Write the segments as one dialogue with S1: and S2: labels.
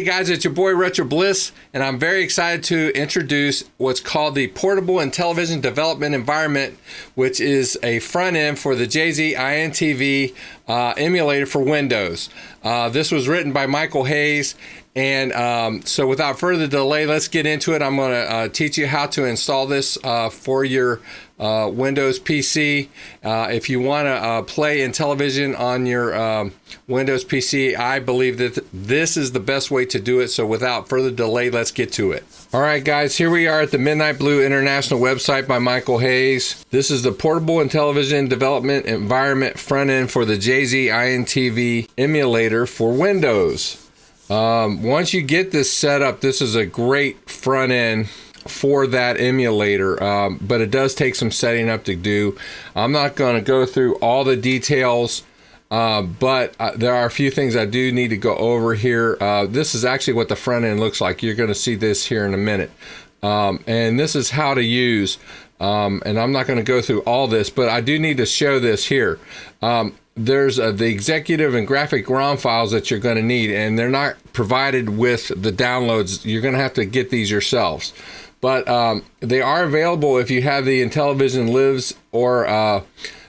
S1: guys, it's your boy Retro Bliss, and I'm very excited to introduce what's called the Portable Intellivision Development Environment, which is a front end for the jzIntv emulator for Windows. This was written by Michael Hayes, and so without further delay, let's get into it. I'm going to teach you how to install this for your Windows PC. If you want to play Intellivision on your Windows PC, I believe that this is the best way to do it. So without further delay, let's get to it. All right, guys, here we are at the Midnight Blue International website by Michael Hayes. This is the Portable Intellivision Development Environment front end for the jzIntv emulator for Windows. Once you get this set up, this is a great front end for that emulator, but it does take some setting up to do. I'm not going to go through all the details, but there are a few things I do need to go over here. This is actually what the front end looks like. You're going to see this here in a minute, and this is how to use, and I'm not going to go through all this, but I do need to show this here. There's the executive and graphic ROM files that you're going to need, and they're not provided with the downloads. You're going to have to get these yourselves, but they are available if you have the Intellivision Lives or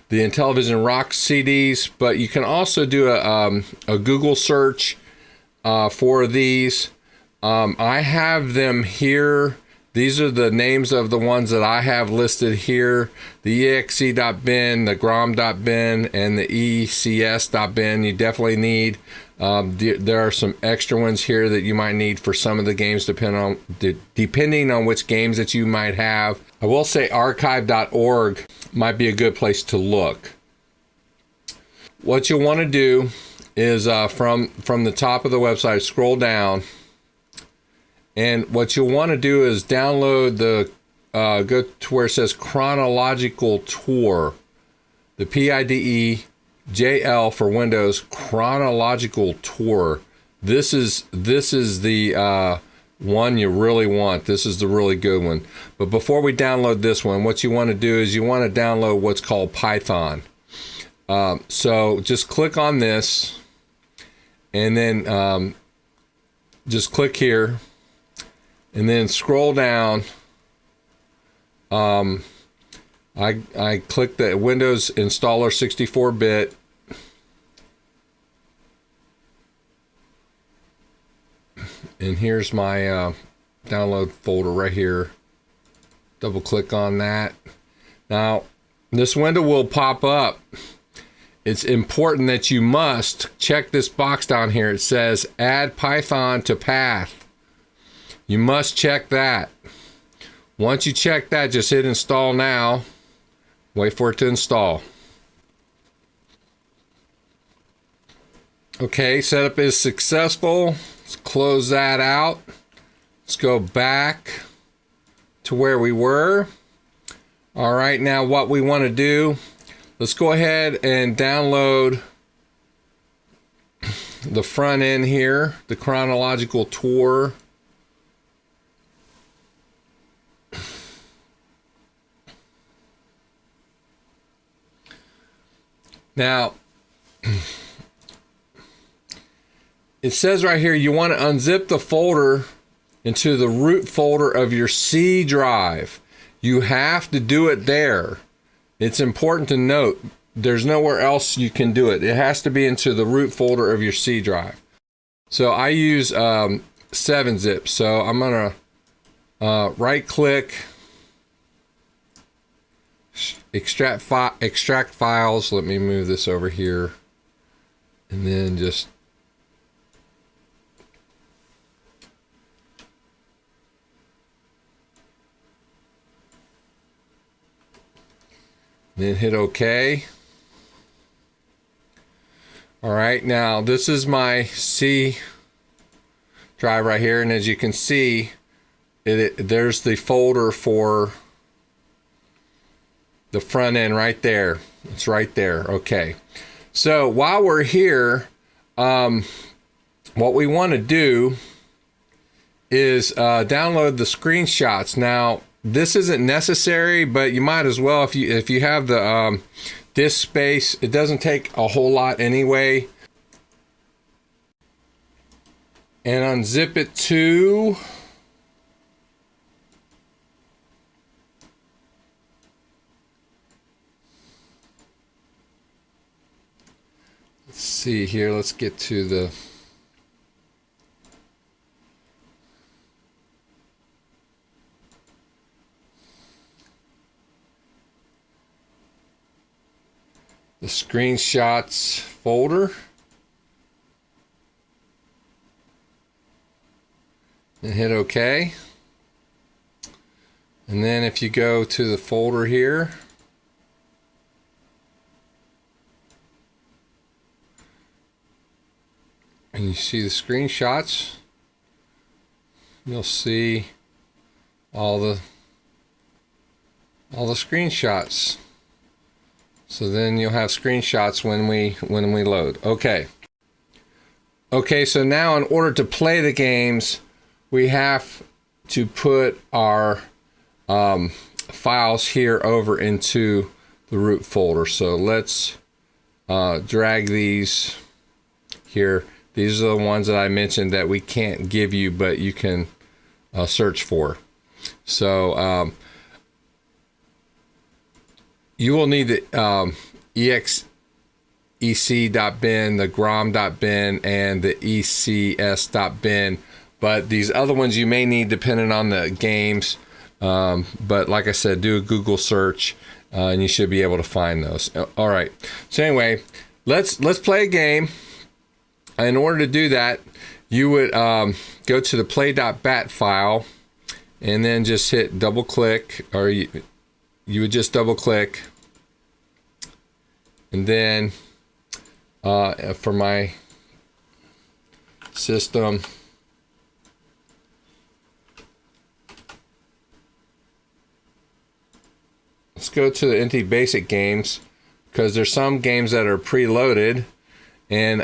S1: the Intellivision Rock CDs. But you can also do a Google search for these. I have them here. These are the names of the ones that I have listed here: the exe.bin, the grom.bin, and the ecs.bin. You definitely need. There are some extra ones here that you might need for some of the games, depending on which games that you might have. I will say archive.org might be a good place to look. What you'll want to do is from the top of the website, scroll down. And what you'll want to do is download the, go to where it says Chronological Tour, the PIDEjL for Windows Chronological Tour. This is the one you really want. This is the really good one. But before we download this one, what you want to do is you want to download what's called Python. So just click on this, and then just click here. And then scroll down. I click the Windows Installer 64-bit. And here's my download folder right here. Double click on that. Now, this window will pop up. It's important that you must check this box down here. It says Add Python to Path. You must check that. Once you check that, just hit install now. Wait for it to install. Okay, setup is successful. Let's close that out. Let's go back to where we were. All right, now what we want to do, let's go ahead and download the front end here, the Chronological Tour. Now, it says right here you want to unzip the folder into the root folder of your C drive. You have to do it there. It's important to note there's nowhere else you can do it. It has to be into the root folder of your C drive. So I use 7-zip. So I'm going to right click, extract files. Let me move this over here, and then just hit OK. All right, now this is my C drive right here, and as you can see, there's the folder for the front end right there. It's right there. Okay. So while we're here, what we want to do is download the screenshots. Now, this isn't necessary, but you might as well if you have the disk space. It doesn't take a whole lot anyway. and unzip it to let's see here, let's get to the screenshots folder, and hit OK. And then if you go to the folder here, and you see the screenshots, you'll see all the screenshots. So then you'll have screenshots when we load. Okay. Okay, so now in order to play the games, we have to put our files here over into the root folder. So let's drag these here. These are the ones that I mentioned that we can't give you, but you can search for. So you will need the exec.bin, the grom.bin, and the ecs.bin. But these other ones you may need depending on the games. But like I said, do a Google search and you should be able to find those. All right. So anyway, let's play a game. In order to do that, you would go to the play.bat file and then just hit double click, or you would just double click, and then for my system, let's go to the NT Basic games, because there's some games that are preloaded, and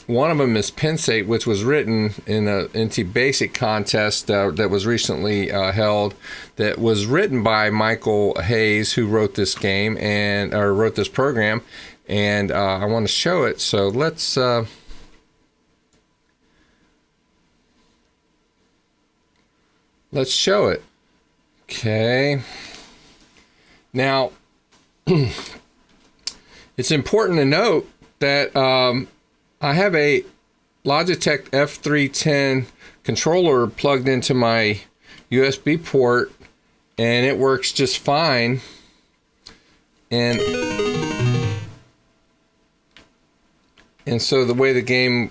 S1: one of them is Pensate, which was written in a NT Basic contest that was recently held. That was written by Michael Hayes, who wrote this game or wrote this program, and I want to show it. So let's show it. Okay. Now, it's important to note that I have a Logitech F310 controller plugged into my USB port, and it works just fine. And so the way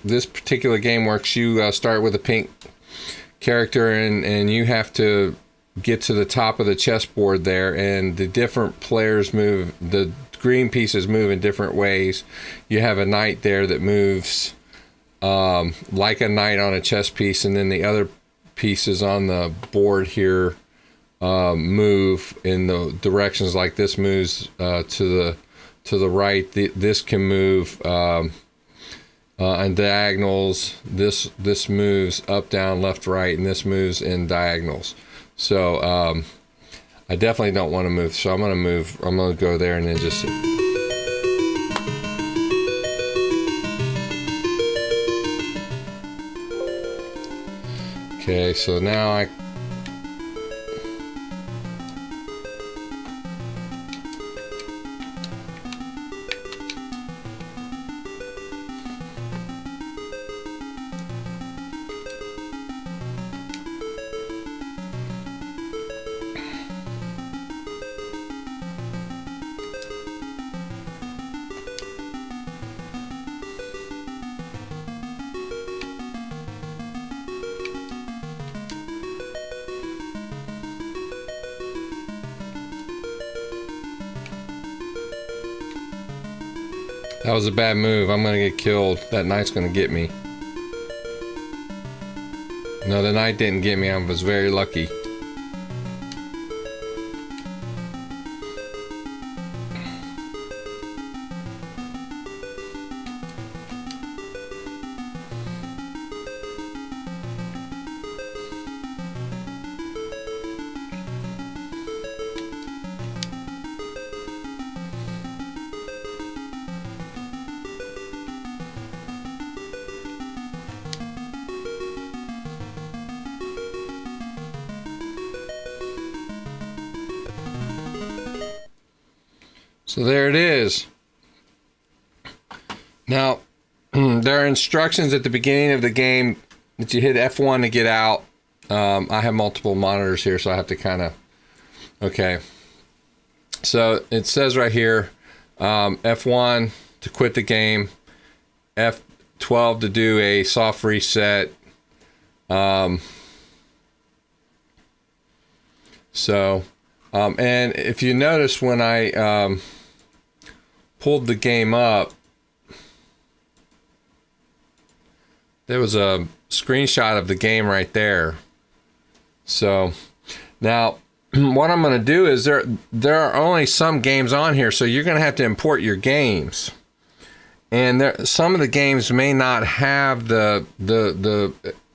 S1: this particular game works, you start with a pink character, and you have to get to the top of the chessboard there, and the different players move. The green pieces move in different ways. You have a knight there that moves like a knight on a chess piece, and then the other pieces on the board here move in the directions, like this moves to the right. This can move on diagonals. This moves up, down, left, right, and this moves in diagonals. So I definitely don't want to move, so I'm going to go there and then just... Okay, so now I... That was a bad move. I'm gonna get killed. That knight's gonna get me. No, the knight didn't get me. I was very lucky. So there it is. Now, there are instructions at the beginning of the game that you hit F1 to get out. I have multiple monitors here, so I have to kind of... Okay. So it says right here, F1 to quit the game, F12 to do a soft reset. And if you notice when I pulled the game up, there was a screenshot of the game right there. So now what I'm going to do is there are only some games on here, so you're going to have to import your games. And some of the games may not have the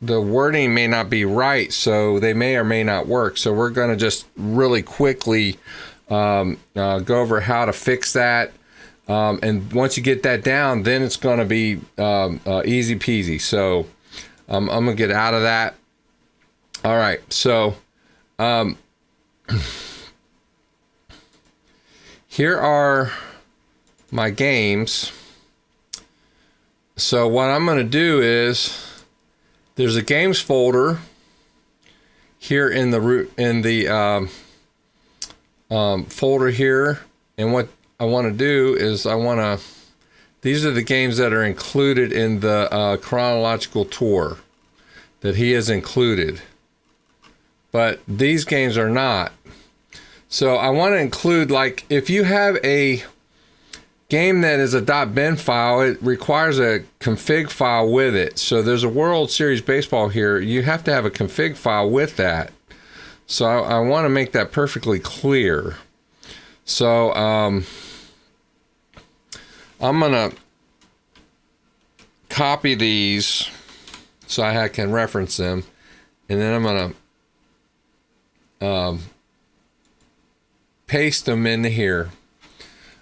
S1: wording may not be right, so they may or may not work. So we're going to just really quickly go over how to fix that. And once you get that down, then it's going to be easy peasy. So I'm going to get out of that. All right. So here are my games. So what I'm going to do is there's a games folder here in the folder here, and what I want to do is these are the games that are included in the chronological tour that he has included, but these games are not. So I want to include, like, if you have a game that is a .bin file, it requires a config file with it. So there's a World Series Baseball here. You have to have a config file with that. So I want to make that perfectly clear. So I'm going to copy these so I can reference them. And then I'm going to paste them into here.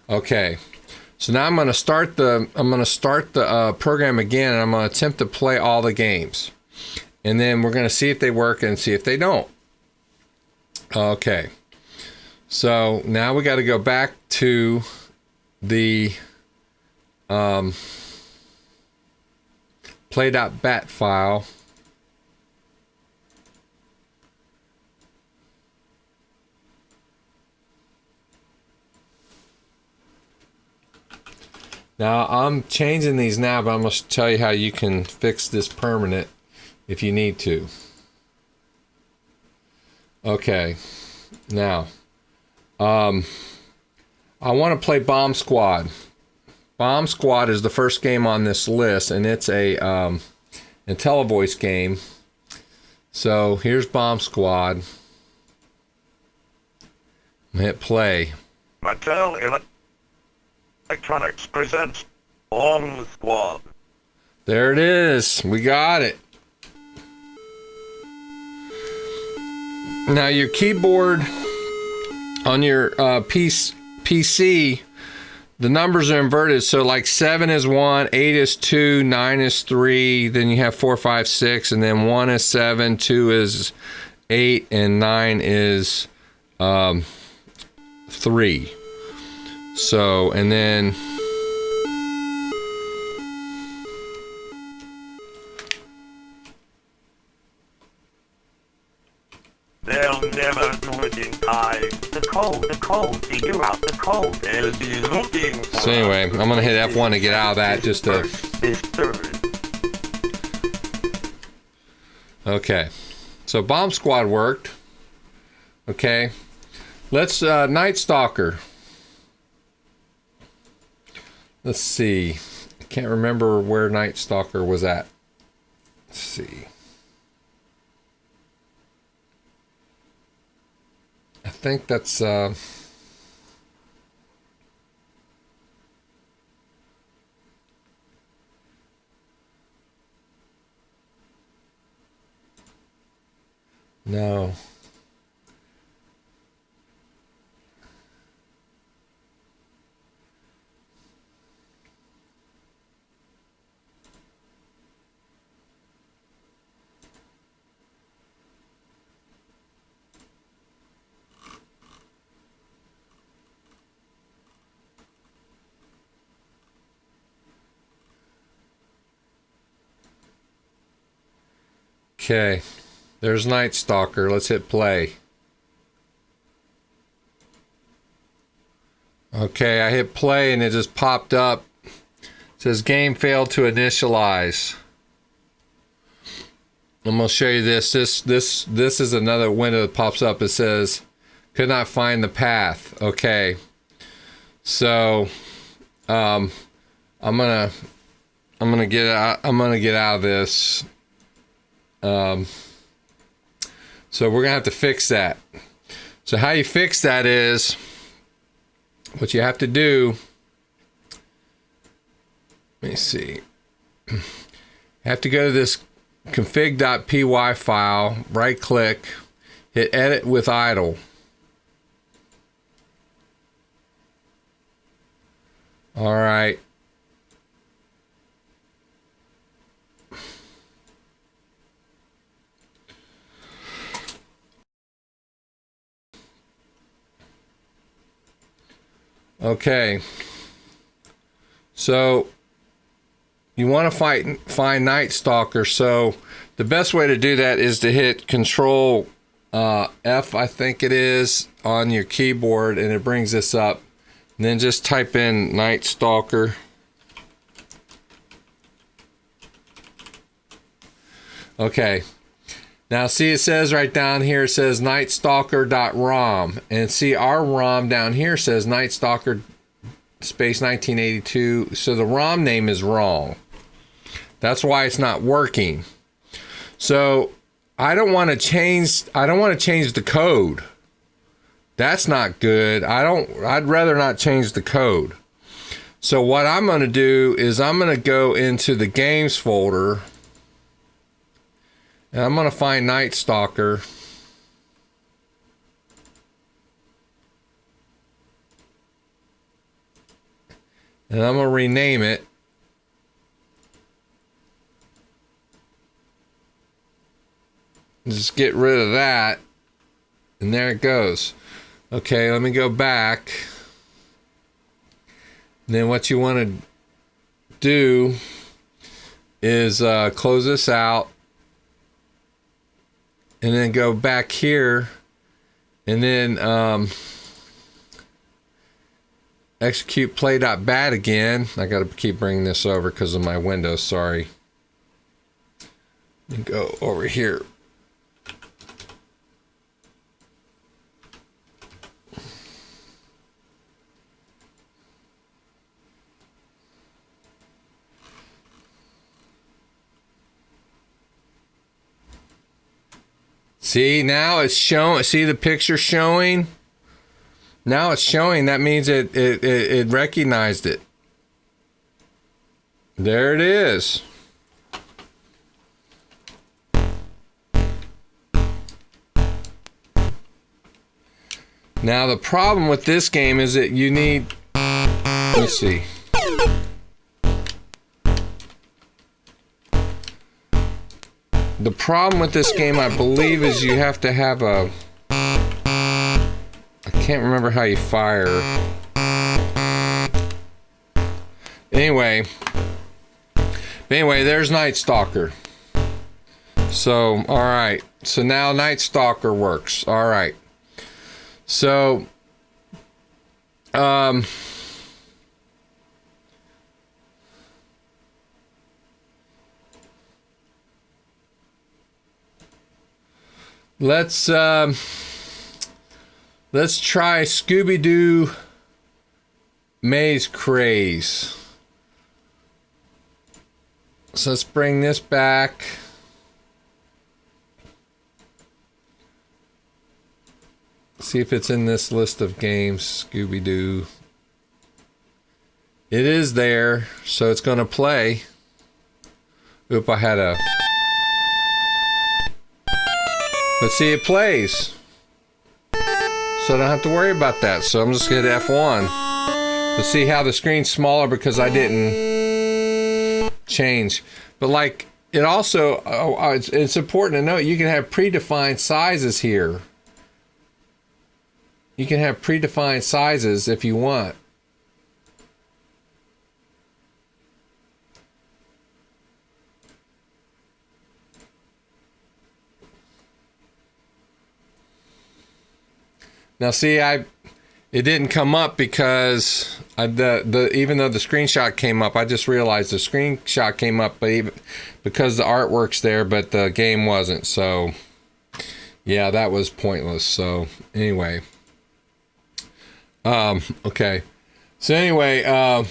S1: Okay. So now I'm going to start the program again, and I'm going to attempt to play all the games. And then we're going to see if they work and see if they don't. Okay. So now we got to go back to the play.bat file. Now I'm changing these now, but I'm going to tell you how you can fix this permanent if you need to. Okay. Now, I want to play Bomb Squad. Bomb Squad is the first game on this list, and it's a IntelliVoice game. So here's Bomb Squad. Hit play.
S2: Mattel Electronics presents Bomb Squad.
S1: There it is. We got it. Now your keyboard on your PC, the numbers are inverted. So like 7 is 1, 8 is 2, 9 is 3, then you have 4, 5, 6, and then 1 is 7, 2 is 8, and 9 is 3. So, and then
S2: they'll never do it in time. The code, figure out the code. They'll be looking for.
S1: So anyway, I'm gonna hit F1 to get out of that. Just to.
S2: This third.
S1: Okay, so Bomb Squad worked. Okay, let's Night Stalker. Let's see. I can't remember where Night Stalker was at. Let's see. I think that's no. Okay, there's Night Stalker. Let's hit play. Okay, I hit play and it just popped up. It says game failed to initialize. I'm gonna show you this. This is another window that pops up. It says could not find the path. Okay, so I'm gonna get out. I'm gonna get out of this. So we're gonna have to fix that. So how you fix that is what you have to do. Let me see. You have to go to this config.py file, right click, hit edit with idle. All right. Okay. So you want to find Night Stalker. So the best way to do that is to hit Control F, I think it is, on your keyboard, and it brings this up. And then just type in Night Stalker. Okay. Now see, it says right down here, it says nightstalker.rom. And see, our ROM down here says Night Stalker space 1982. So the ROM name is wrong. That's why it's not working. So I don't want to change the code. That's not good. I'd rather not change the code. So what I'm going to do is I'm going to go into the games folder. And I'm going to find Night Stalker. And I'm going to rename it. Just get rid of that. And there it goes. Okay, let me go back. And then what you want to do is close this out. And then go back here, and then execute play.bat again. I got to keep bringing this over because of my Windows, sorry. Let me go over here. See, now it's showing. See the picture showing? Now it's showing. That means it recognized it. There it is. Now the problem with this game is that you need, let me see. The problem with this game, I believe, is you have to have a, I can't remember how you fire. Anyway, there's Night Stalker. So, all right. So now Night Stalker works. All right. So, let's try Scooby-Doo Maze Craze. So let's bring this back. See if it's in this list of games, Scooby-Doo. It is there, so it's going to play. Oop, I had a... Let's see, it plays. So I don't have to worry about that. So I'm just going to hit F1. Let's see how the screen's smaller because I didn't change. But like, it also, it's important to note, you can have predefined sizes here. You can have predefined sizes if you want. Now see, it didn't come up because even though the screenshot came up, I just realized the screenshot came up, but because the artwork's there, but the game wasn't. So yeah, that was pointless. So anyway, okay. So anyway, I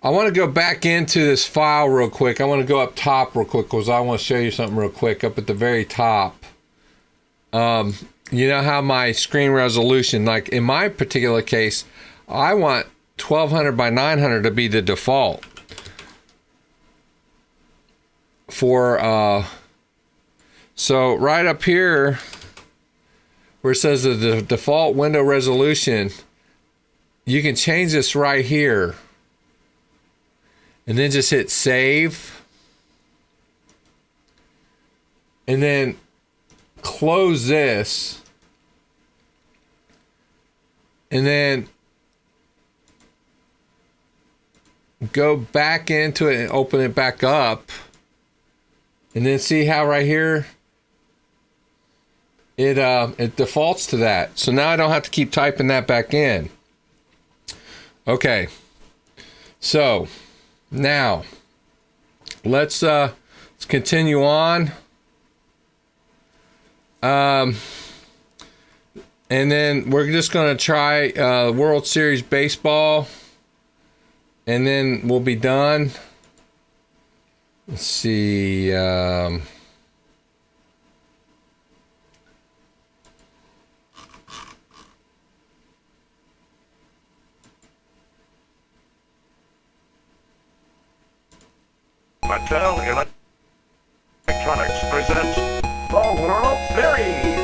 S1: want to go back into this file real quick. I want to go up top real quick because I want to show you something real quick up at the very top. You know how my screen resolution, like in my particular case, I want 1200 by 900 to be the default for, so right up here where it says the default window resolution, you can change this right here. And then just hit save. And then close this. And then go back into it and open it back up. And then see how right here it defaults to that. So now I don't have to keep typing that back in. Okay. So now, let's continue on. And then we're just going to try World Series Baseball. And then we'll be done. Let's see.
S2: Mattel Electronics presents the World Series.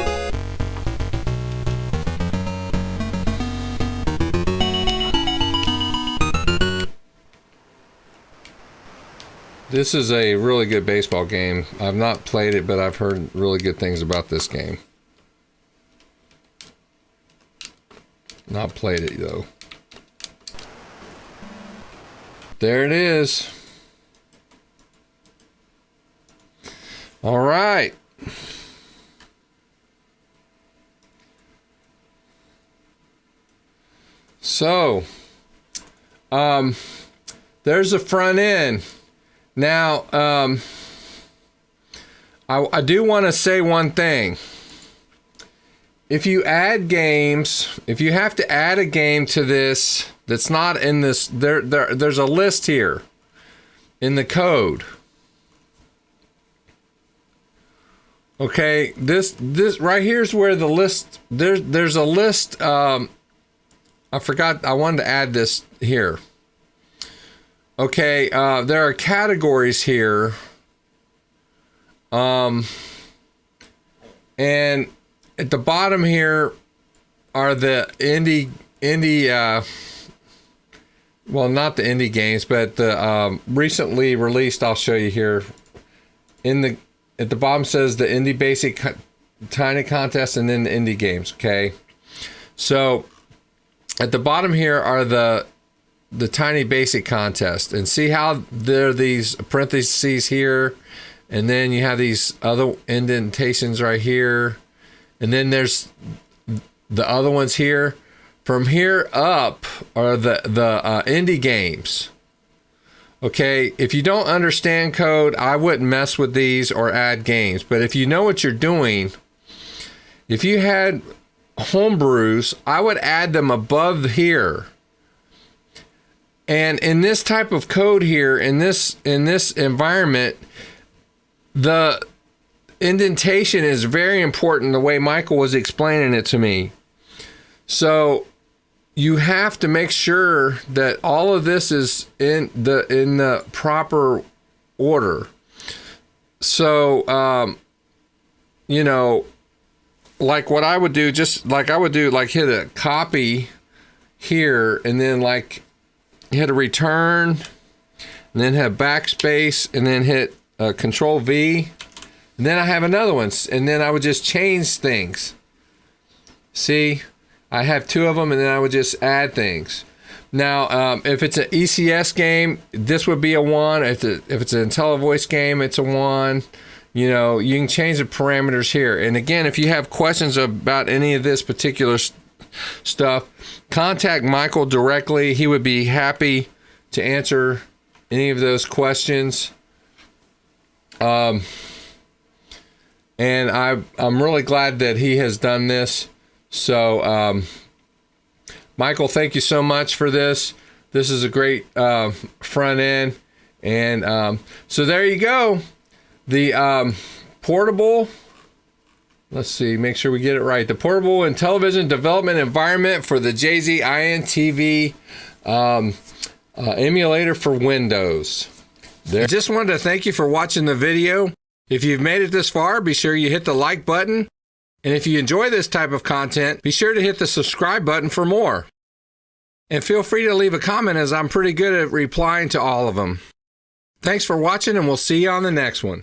S1: This is a really good baseball game. I've not played it, but I've heard really good things about this game. Not played it though. There it is. All right. So, there's the front end. Now, I do want to say one thing. If you add games, if you have to add a game to this that's not in this, there's a list here in the code. Okay, this right here's where the list, there's a list. I forgot, I wanted to add this here. Okay, there are categories here. And at the bottom here are the indie well, not the indie games, but the recently released, I'll show you here. At the bottom says the indie basic tiny contest and then the indie games, okay? So at the bottom here are the tiny basic contest, and see how there are these parentheses here, and then you have these other indentations right here, and then there's the other ones here. From here up are the indie games. Okay, if you don't understand code, I wouldn't mess with these or add games. But if you know what you're doing, if you had homebrews, I would add them above here. And in this type of code here, in this environment, the indentation is very important, the way Michael was explaining it to me. So you have to make sure that all of this is in the proper order. So, you know, like what I would do, like hit a copy here, and then like hit a return, and then hit backspace, and then hit Control V, and then I have another one, and then I would just change things. See? I have two of them, and then I would just add things. Now, if it's an ECS game, this would be a 1. If it's an IntelliVoice game, it's a 1. you know, you can change the parameters here. And again, if you have questions about any of this particular stuff, contact Michael directly. He would be happy to answer any of those questions. And I'm really glad that he has done this. So, Michael, thank you so much for this. This is a great front end. And so there you go. The portable, let's see, make sure we get it right. The portable Intellivision development environment for the jzIntv emulator for Windows. I just wanted to thank you for watching the video. If you've made it this far, be sure you hit the like button. And if you enjoy this type of content, be sure to hit the subscribe button for more. And feel free to leave a comment, as I'm pretty good at replying to all of them. Thanks for watching, and we'll see you on the next one.